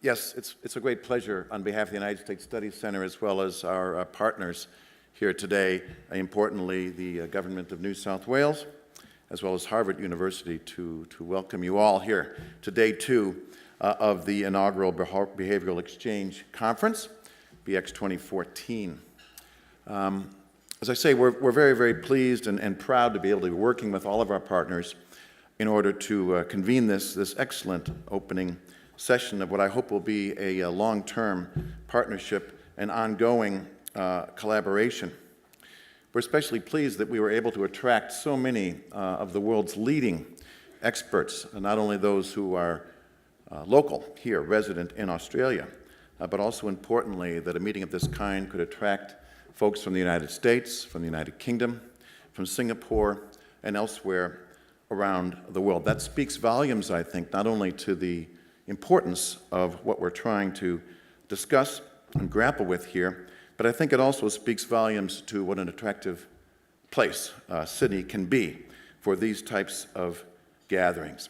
Yes, it's a great pleasure on behalf of the United States Studies Center as well as our partners here today, importantly the government of New South Wales, as well as Harvard University, to welcome you all here to day 2 of the inaugural Behavioral Exchange Conference, BX 2014. As I say, we're very, very pleased and proud to be able to be working with all of our partners in order to convene this excellent opening session of what I hope will be a long-term partnership and ongoing collaboration. We're especially pleased that we were able to attract so many of the world's leading experts, not only those who are local here, resident in Australia, but also importantly that a meeting of this kind could attract folks from the United States, from the United Kingdom, from Singapore, and elsewhere around the world. That speaks volumes, I think, not only to the importance of what we're trying to discuss and grapple with here, but I think it also speaks volumes to what an attractive place Sydney can be for these types of gatherings.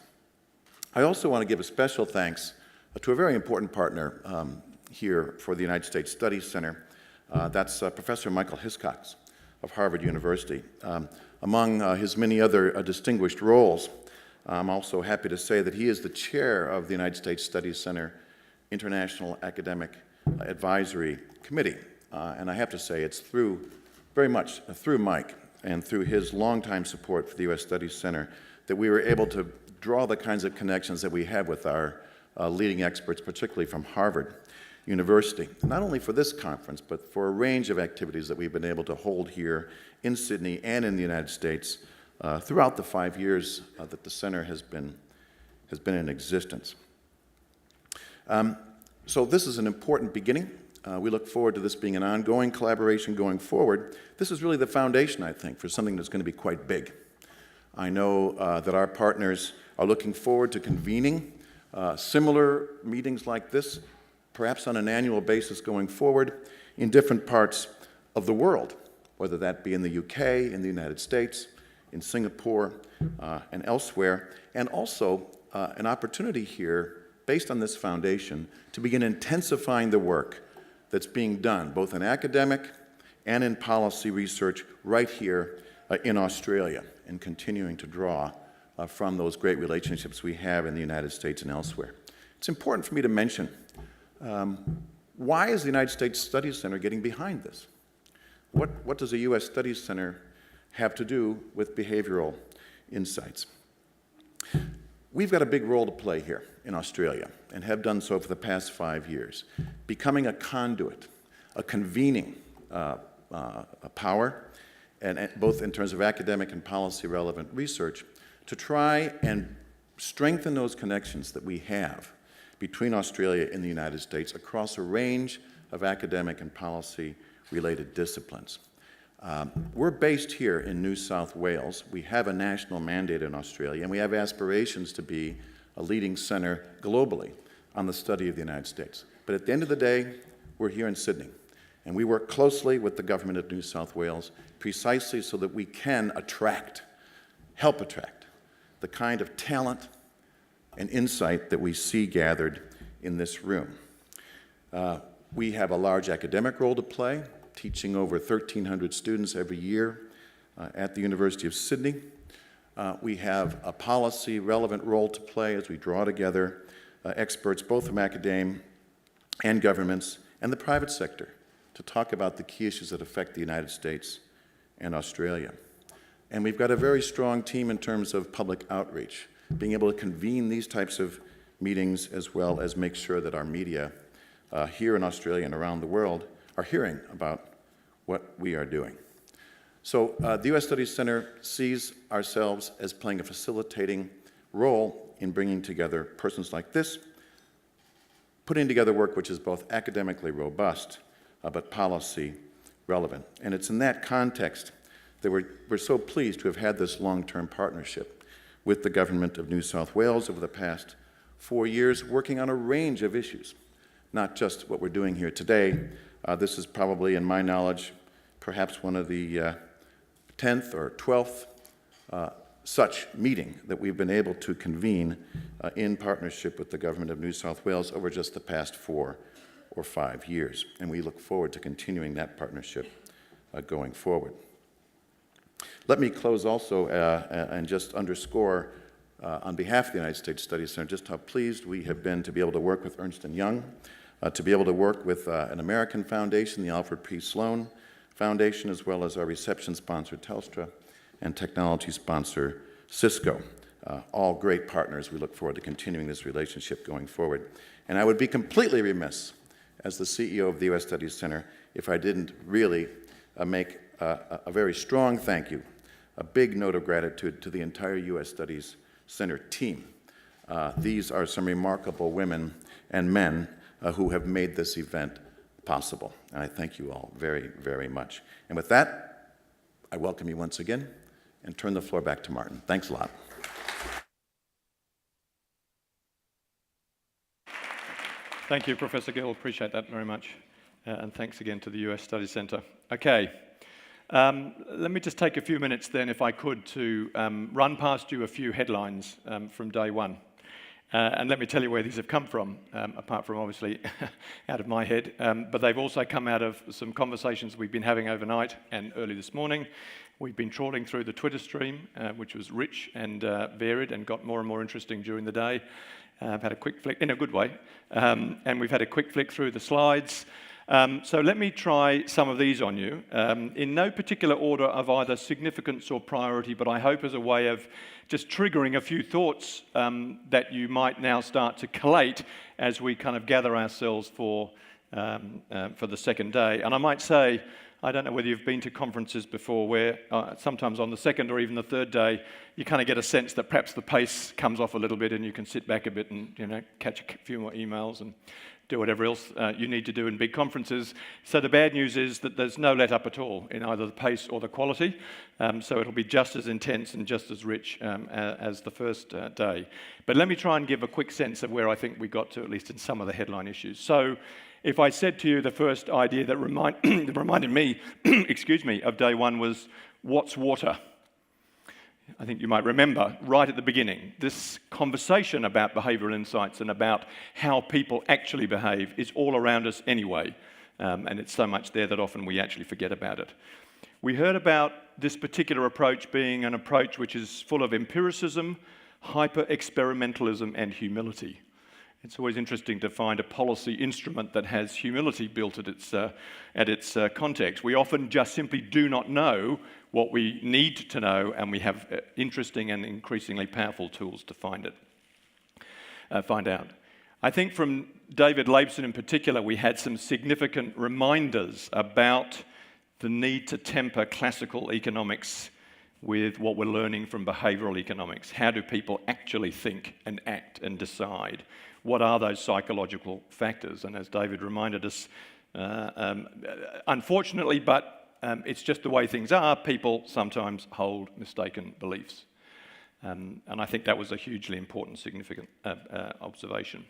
I also want to give a special thanks to a very important partner here for the United States Studies Center. That's Professor Michael Hiscox of Harvard University. Among his many other distinguished roles, I'm also happy to say that he is the chair of the United States Studies Center International Academic Advisory Committee. And I have to say it's very much through Mike and through his longtime support for the U.S. Studies Center that we were able to draw the kinds of connections that we have with our leading experts, particularly from Harvard University, not only for this conference, but for a range of activities that we've been able to hold here in Sydney and in the United States throughout the 5 years that the center has been in existence. So this is an important beginning. We look forward to this being an ongoing collaboration going forward. This is really the foundation, I think, for something that's going to be quite big. I know that our partners are looking forward to convening similar meetings like this, perhaps on an annual basis going forward, in different parts of the world, whether that be in the UK, in the United States, in Singapore, and elsewhere, and also an opportunity here, based on this foundation, to begin intensifying the work that's being done, both in academic and in policy research right here in Australia, and continuing to draw from those great relationships we have in the United States and elsewhere. It's important for me to mention, why is the United States Studies Center getting behind this? What does a U.S. Studies Center have to do with behavioral insights? We've got a big role to play here in Australia and have done so for the past 5 years, becoming a conduit, a convening power, and both in terms of academic and policy relevant research, to try and strengthen those connections that we have between Australia and the United States across a range of academic and policy related disciplines. We're based here in New South Wales. We have a national mandate in Australia, and we have aspirations to be a leading center globally on the study of the United States. But at the end of the day, we're here in Sydney, and we work closely with the government of New South Wales precisely so that we can help attract the kind of talent and insight that we see gathered in this room. We have a large academic role to play, teaching over 1,300 students every year at the University of Sydney. We have a policy-relevant role to play as we draw together experts both from academia and governments and the private sector to talk about the key issues that affect the United States and Australia. And we've got a very strong team in terms of public outreach, being able to convene these types of meetings as well as make sure that our media here in Australia and around the world are hearing about what we are doing. So the U.S. Studies Center sees ourselves as playing a facilitating role in bringing together persons like this, putting together work which is both academically robust but policy relevant. And it's in that context that we're so pleased to have had this long-term partnership with the government of New South Wales over the past 4 years, working on a range of issues, not just what we're doing here today. This is probably, in my knowledge, perhaps one of the 10th or 12th such meeting that we've been able to convene in partnership with the Government of New South Wales over just the past 4 or 5 years. And we look forward to continuing that partnership going forward. Let me close also and just underscore on behalf of the United States Studies Center just how pleased we have been to be able to work with Ernst & Young, to be able to work with an American foundation, the Alfred P. Sloan Foundation, as well as our reception sponsor, Telstra, and technology sponsor, Cisco. All great partners. We look forward to continuing this relationship going forward. And I would be completely remiss as the CEO of the U.S. Studies Center if I didn't really make a very strong thank you, a big note of gratitude to the entire U.S. Studies Center team. These are some remarkable women and men who have made this event possible. And I thank you all very, very much. And with that, I welcome you once again and turn the floor back to Martin. Thanks a lot. Thank you, Professor Gill. Appreciate that very much. And thanks again to the US Studies Centre. Okay. Let me just take a few minutes then, if I could, to run past you a few headlines from day one. And let me tell you where these have come from, apart from obviously out of my head. But they've also come out of some conversations we've been having overnight and early this morning. We've been trawling through the Twitter stream, which was rich and varied and got more and more interesting during the day. I've had a quick flick, in a good way, and we've had a quick flick through the slides. So let me try some of these on you, in no particular order of either significance or priority, but I hope as a way of just triggering a few thoughts that you might now start to collate as we kind of gather ourselves for the second day. And I might say, I don't know whether you've been to conferences before where sometimes on the second or even the third day, you kind of get a sense that perhaps the pace comes off a little bit and you can sit back a bit and, you know, catch a few more emails and do whatever else you need to do in big conferences. So the bad news is that there's no let up at all in either the pace or the quality. So it'll be just as intense and just as rich as the first day. But let me try and give a quick sense of where I think we got to, at least in some of the headline issues. So if I said to you the first idea that reminded me, excuse me, of day one was, what's water? I think you might remember right at the beginning, this conversation about behavioural insights and about how people actually behave is all around us anyway. And it's so much there that often we actually forget about it. We heard about this particular approach being an approach which is full of empiricism, hyper-experimentalism, and humility. It's always interesting to find a policy instrument that has humility built at its context. We often just simply do not know what we need to know, and we have interesting and increasingly powerful tools to find out. I think from David Laibson in particular, we had some significant reminders about the need to temper classical economics with what we're learning from behavioural economics. How do people actually think and act and decide? What are those psychological factors? And as David reminded us, unfortunately, but it's just the way things are, people sometimes hold mistaken beliefs. And I think that was a hugely important, significant observation.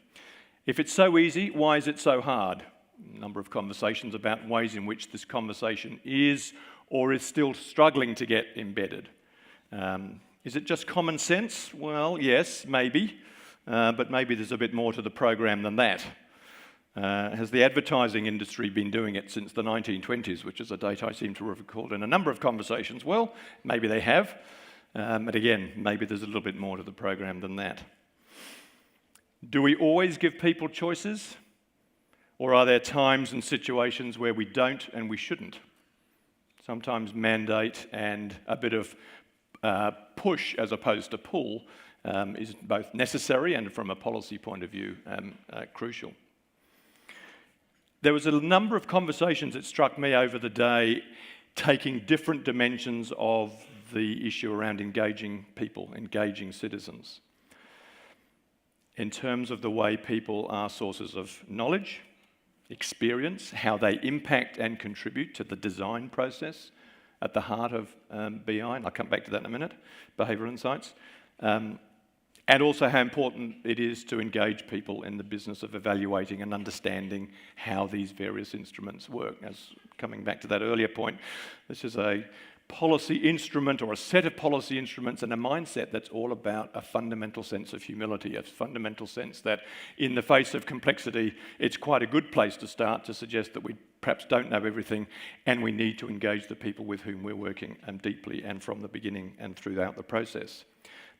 If it's so easy, why is it so hard? A number of conversations about ways in which this conversation is or is still struggling to get embedded. Is it just common sense? Well, yes, maybe. But maybe there's a bit more to the program than that. Has the advertising industry been doing it since the 1920s, which is a date I seem to have recalled in a number of conversations? Well, maybe they have. But again, maybe there's a little bit more to the program than that. Do we always give people choices? Or are there times and situations where we don't and we shouldn't? Sometimes mandate and a bit of push as opposed to pull is both necessary and from a policy point of view crucial. There was a number of conversations that struck me over the day taking different dimensions of the issue around engaging people, engaging citizens, in terms of the way people are sources of knowledge, experience, how they impact and contribute to the design process at the heart of BI, and I'll come back to that in a minute, behavioural insights, and also how important it is to engage people in the business of evaluating and understanding how these various instruments work. As coming back to that earlier point, this is a policy instrument or a set of policy instruments and a mindset that's all about a fundamental sense of humility, a fundamental sense that in the face of complexity, it's quite a good place to start to suggest that we perhaps don't know everything and we need to engage the people with whom we're working deeply and from the beginning and throughout the process.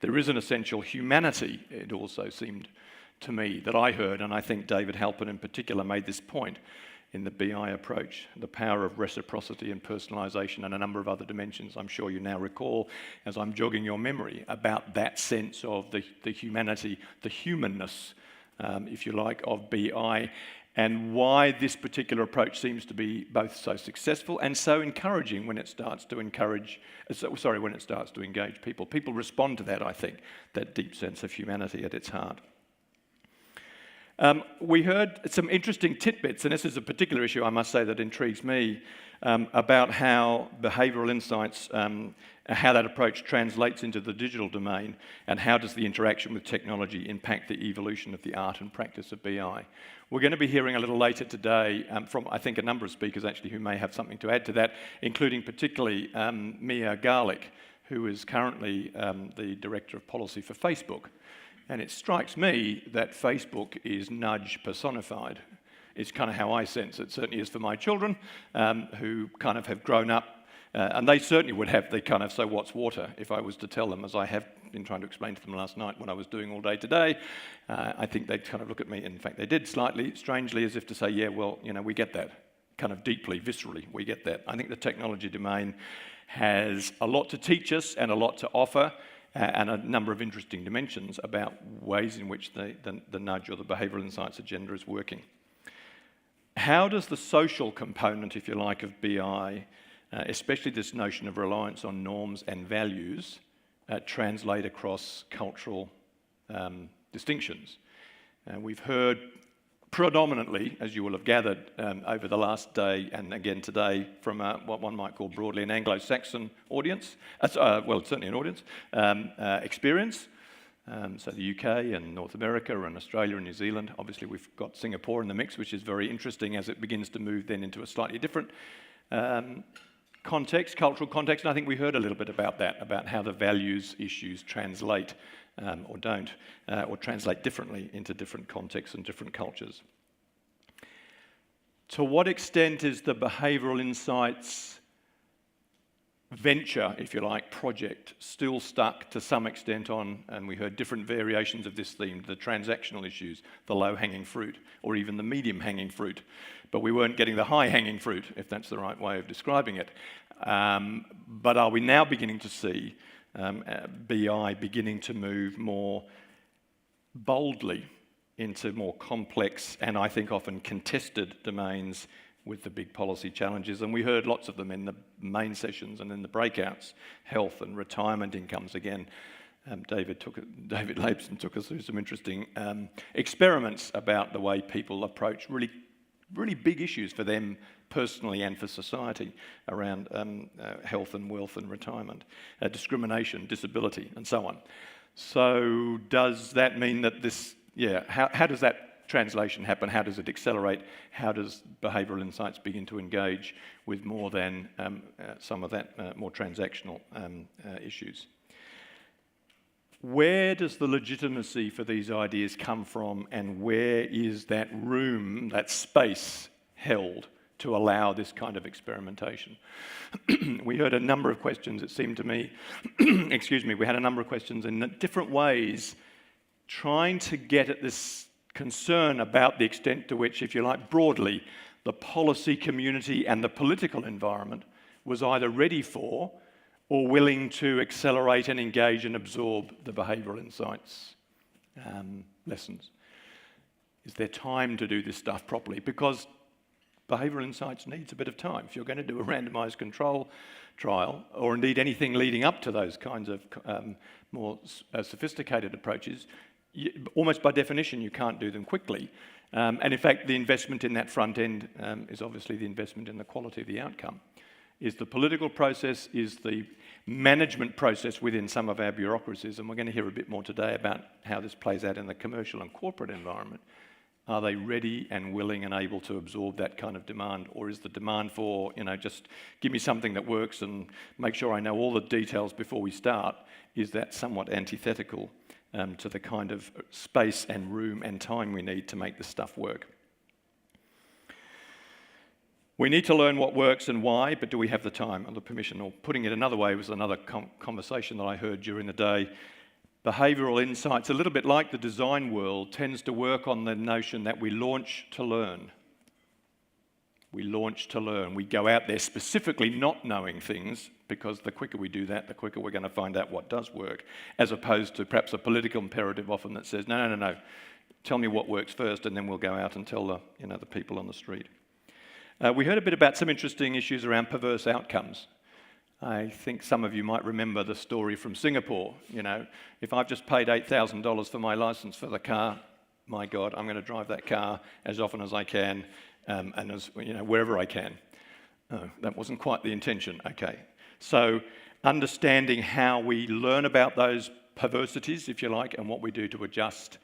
There is an essential humanity, it also seemed to me, that I heard, and I think David Halpin in particular made this point in the BI approach, the power of reciprocity and personalisation and a number of other dimensions I'm sure you now recall as I'm jogging your memory about that sense of the humanity, the humanness, if you like, of BI, and why this particular approach seems to be both so successful and so encouraging when it starts to when it starts to engage people. People respond to that, I think, that deep sense of humanity at its heart. We heard some interesting tidbits, and this is a particular issue, I must say, that intrigues me, about how behavioural insights, how that approach translates into the digital domain, and how does the interaction with technology impact the evolution of the art and practice of BI. We're going to be hearing a little later today from, I think, a number of speakers actually who may have something to add to that, including particularly Mia Garlick, who is currently the Director of Policy for Facebook. And it strikes me that Facebook is nudge personified. It's kind of how I sense it. Certainly is for my children, who kind of have grown up, and they certainly would have the kind of, so what's water, if I was to tell them, as I have been trying to explain to them last night what I was doing all day today. I think they'd kind of look at me, in fact they did slightly, strangely, as if to say, yeah, well, you know, we get that, kind of deeply, viscerally, we get that. I think the technology domain has a lot to teach us and a lot to offer, and a number of interesting dimensions about ways in which the nudge or the behavioural insights agenda is working. How does the social component, if you like, of BI, especially this notion of reliance on norms and values, translate across cultural distinctions? We've heard predominantly, as you will have gathered over the last day and again today, from what one might call broadly an Anglo-Saxon audience, well, certainly an audience, experience. So the UK and North America and Australia and New Zealand. Obviously, we've got Singapore in the mix, which is very interesting as it begins to move then into a slightly different context, cultural context. And I think we heard a little bit about that, about how the values issues translate or don't, or translate differently into different contexts and different cultures. To what extent is the behavioural insights venture, if you like, project still stuck to some extent on, and we heard different variations of this theme, the transactional issues, the low-hanging fruit, or even the medium-hanging fruit, but we weren't getting the high-hanging fruit, if that's the right way of describing it. But are we now beginning to see BI beginning to move more boldly into more complex and I think often contested domains with the big policy challenges? And we heard lots of them in the main sessions and in the breakouts, health and retirement incomes again. David Leibson took us through some interesting experiments about the way people approach really big issues for them personally and for society around health and wealth and retirement, discrimination, disability, and so on. So does that mean that this, how does that translation happen? How does it accelerate? How does behavioural insights begin to engage with more than some of that more transactional issues? Where does the legitimacy for these ideas come from, and where is that room, that space held to allow this kind of experimentation? We heard a number of questions, it seemed to me, we had a number of questions in different ways trying to get at this concern about the extent to which, if you like, broadly, the policy community and the political environment was either ready for or willing to accelerate and engage and absorb the behavioural insights lessons. Is there time to do this stuff properly? Because behavioural insights needs a bit of time. If you're going to do a randomised control trial, or indeed anything leading up to those kinds of more sophisticated approaches, almost by definition you can't do them quickly. And in fact, the investment in that front end is obviously the investment in the quality of the outcome. Is the political process, is the management process within some of our bureaucracies, and we're going to hear a bit more today about how this plays out in the commercial and corporate environment. Are they ready and willing and able to absorb that kind of demand? Or is the demand for, just give me something that works and make sure I know all the details before we start, is that somewhat antithetical to the kind of space and room and time we need to make this stuff work? We need to learn what works and why, but do we have the time and the permission? Or putting it another way, was another conversation that I heard during the day. Behavioural insights, a little bit like the design world, tends to work on the notion that we launch to learn. We launch to learn. We go out there specifically not knowing things, because the quicker we do that, the quicker we're going to find out what does work, as opposed to perhaps a political imperative often that says, no, tell me what works first, and then we'll go out and tell the people on the street. We heard a bit about some interesting issues around perverse outcomes. I think some of you might remember the story from Singapore. If I've just paid $8,000 for my license for the car, my God, I'm going to drive that car as often as I can, and as wherever I can. Oh, that wasn't quite the intention. Okay, so understanding how we learn about those perversities, if you like, and what we do to adjust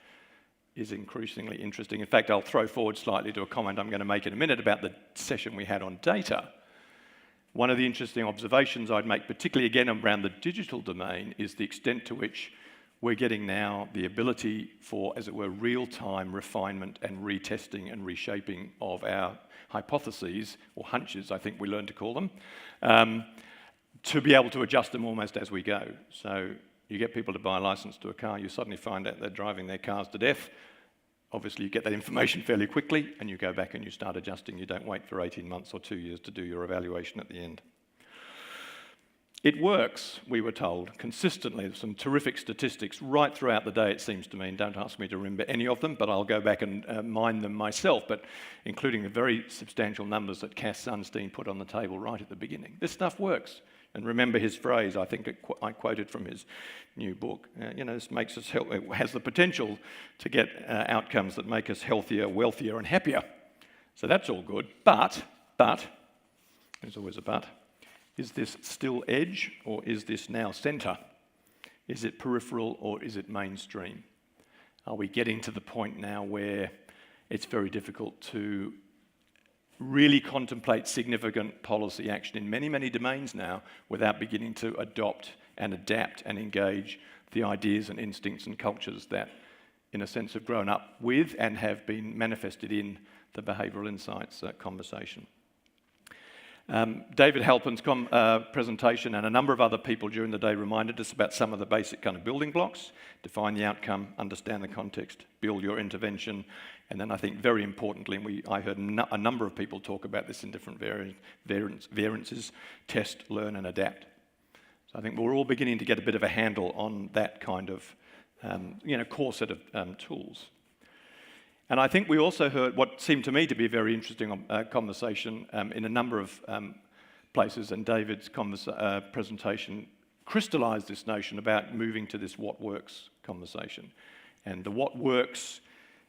is increasingly interesting. In fact, I'll throw forward slightly to a comment I'm going to make in a minute about the session we had on data. One of the interesting observations I'd make, particularly again around the digital domain, is the extent to which we're getting now the ability for, as it were, real-time refinement and retesting and reshaping of our hypotheses, or hunches, I think we learned to call them, to be able to adjust them almost as we go. So you get people to buy a license to a car, you suddenly find out they're driving their cars to death. Obviously, you get that information fairly quickly, and you go back and you start adjusting. You don't wait for 18 months or 2 years to do your evaluation at the end. It works, we were told, consistently. There's some terrific statistics right throughout the day, it seems to me, and don't ask me to remember any of them, but I'll go back and mine them myself, but including the very substantial numbers that Cass Sunstein put on the table right at the beginning. This stuff works. And remember his phrase, I think I quoted from his new book, this makes us it has the potential to get outcomes that make us healthier, wealthier, and happier. So that's all good. But, there's always a but, is this still edge, or is this now centre? Is it peripheral, or is it mainstream? Are we getting to the point now where it's very difficult to really contemplate significant policy action in many, many domains now without beginning to adopt and adapt and engage the ideas and instincts and cultures that, in a sense, have grown up with and have been manifested in the behavioural insights conversation. David Halpin's presentation and a number of other people during the day reminded us about some of the basic kind of building blocks: define the outcome, understand the context, build your intervention, and then I think very importantly, I heard a number of people talk about this in different variances: test, learn, and adapt. So I think we're all beginning to get a bit of a handle on that kind of core set of tools. And I think we also heard what seemed to me to be a very interesting conversation in a number of places, and David's presentation crystallised this notion about moving to this what works conversation. And the what works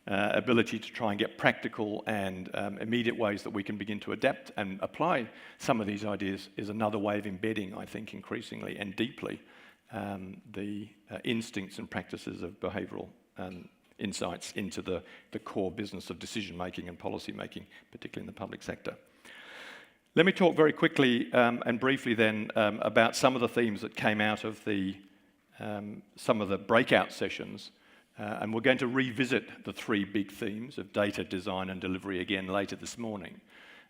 ability to try and get practical and immediate ways that we can begin to adapt and apply some of these ideas is another way of embedding, I think, increasingly and deeply the instincts and practices of behavioural insights into the core business of decision-making and policy-making, particularly in the public sector. Let me talk very quickly and briefly then about some of the themes that came out of some of the breakout sessions. And we're going to revisit the three big themes of data, design, and delivery again later this morning.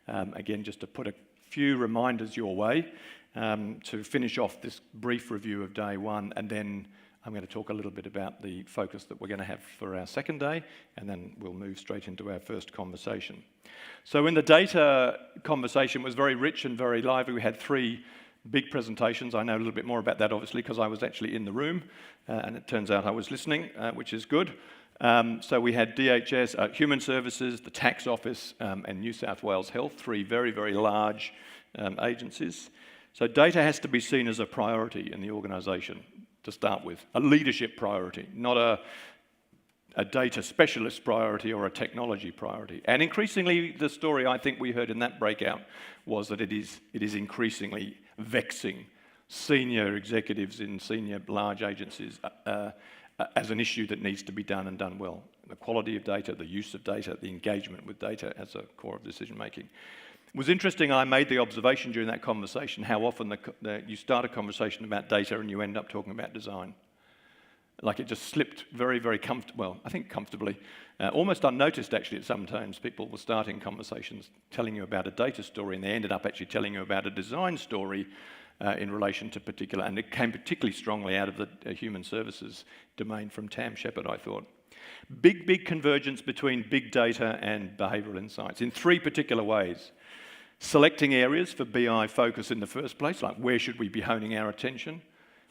Again, just to put a few reminders your way to finish off this brief review of day one, and then I'm going to talk a little bit about the focus that we're going to have for our second day, and then we'll move straight into our first conversation. So in the data conversation, it was very rich and very lively. We had three big presentations. I know a little bit more about that, obviously, because I was actually in the room, and it turns out I was listening, which is good. So we had DHS, Human Services, the Tax Office, and New South Wales Health, three very, very large agencies. So data has to be seen as a priority in the organisation to start with, a leadership priority, not a data specialist priority or a technology priority. And increasingly, the story I think we heard in that breakout was that it is increasingly vexing senior executives in senior large agencies as an issue that needs to be done and done well. the quality of data, the use of data, the engagement with data as a core of decision making. It was interesting, I made the observation during that conversation how often you start a conversation about data and you end up talking about design. Like it just slipped very, very comfortably, almost unnoticed actually at some times. People were starting conversations telling you about a data story and they ended up actually telling you about a design story in relation to particular, and it came particularly strongly out of the human services domain from Tam Shepherd, I thought. Big convergence between big data and behavioural insights in 3 particular ways. Selecting areas for BI focus in the first place, like where should we be honing our attention?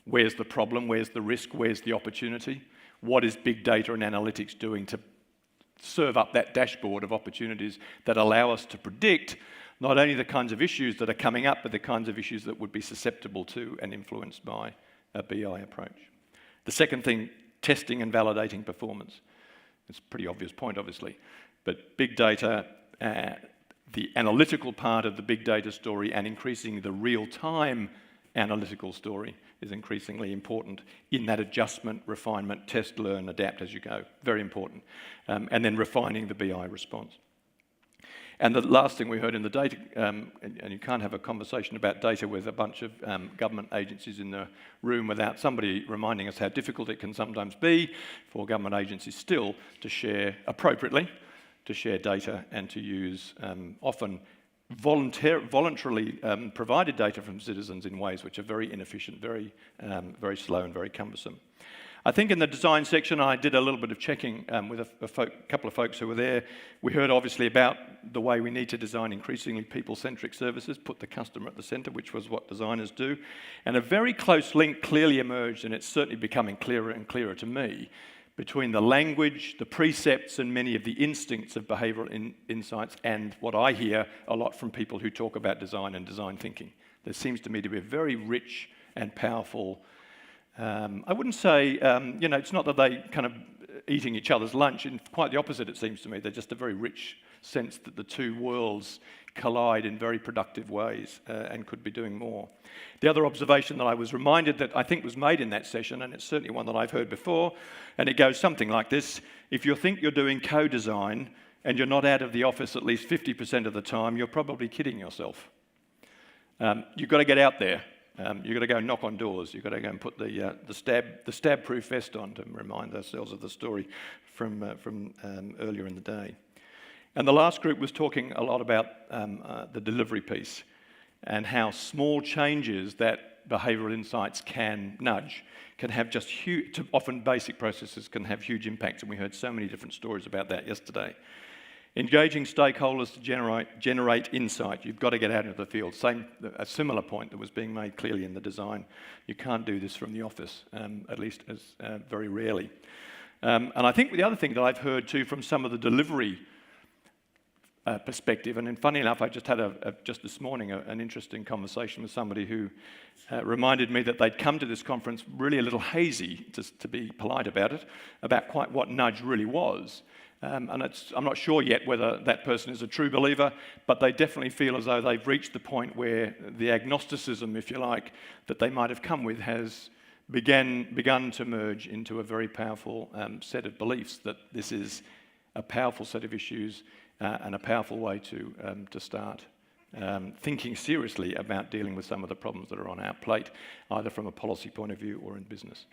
Where's the problem? Where's the risk? Where's the opportunity? What is big data and analytics doing to serve up that dashboard of opportunities that allow us to predict not only the kinds of issues that are coming up, but the kinds of issues that would be susceptible to and influenced by a BI approach. The second thing, testing and validating performance. It's a pretty obvious point, obviously, but big data, the analytical part of the big data story and increasingly the real-time analytical story is increasingly important in that adjustment, refinement, test, learn, adapt as you go. Very important. And then refining the BI response. And the last thing we heard in the data, and you can't have a conversation about data with a bunch of government agencies in the room without somebody reminding us how difficult it can sometimes be for government agencies still to share appropriately, to share data and to use often voluntarily provided data from citizens in ways which are very inefficient, very slow and very cumbersome. I think in the design section I did a little bit of checking with a couple of folks who were there. We heard obviously about the way we need to design increasingly people-centric services, put the customer at the centre, which was what designers do. And a very close link clearly emerged, and it's certainly becoming clearer and clearer to me, between the language, the precepts, and many of the instincts of behavioural insights and what I hear a lot from people who talk about design and design thinking. There seems to me to be a very rich and powerful, I wouldn't say, it's not that they kind of eating each other's lunch, and quite the opposite it seems to me. They're just a very rich sense that the two worlds collide in very productive ways and could be doing more. The other observation that I was reminded that I think was made in that session, and it's certainly one that I've heard before, and it goes something like this: if you think you're doing co-design and you're not out of the office at least 50% of the time, you're probably kidding yourself. You've got to get out there. You've got to go knock on doors. You've got to go and put the stab-proof vest on to remind ourselves of the story from earlier in the day. And the last group was talking a lot about the delivery piece and how small changes that behavioural insights can nudge can have just huge, often basic processes can have huge impacts, and we heard so many different stories about that yesterday. Engaging stakeholders to generate insight. You've got to get out into the field. A similar point that was being made clearly in the design. You can't do this from the office, at least very rarely. And I think the other thing that I've heard too from some of the delivery perspective, and funny enough, I just had just this morning an interesting conversation with somebody who reminded me that they'd come to this conference really a little hazy, to be polite about it, about quite what nudge really was. And I'm not sure yet whether that person is a true believer, but they definitely feel as though they've reached the point where the agnosticism, if you like, that they might have come with has begun to merge into a very powerful set of beliefs that this is a powerful set of issues and a powerful way to start thinking seriously about dealing with some of the problems that are on our plate, either from a policy point of view or in business.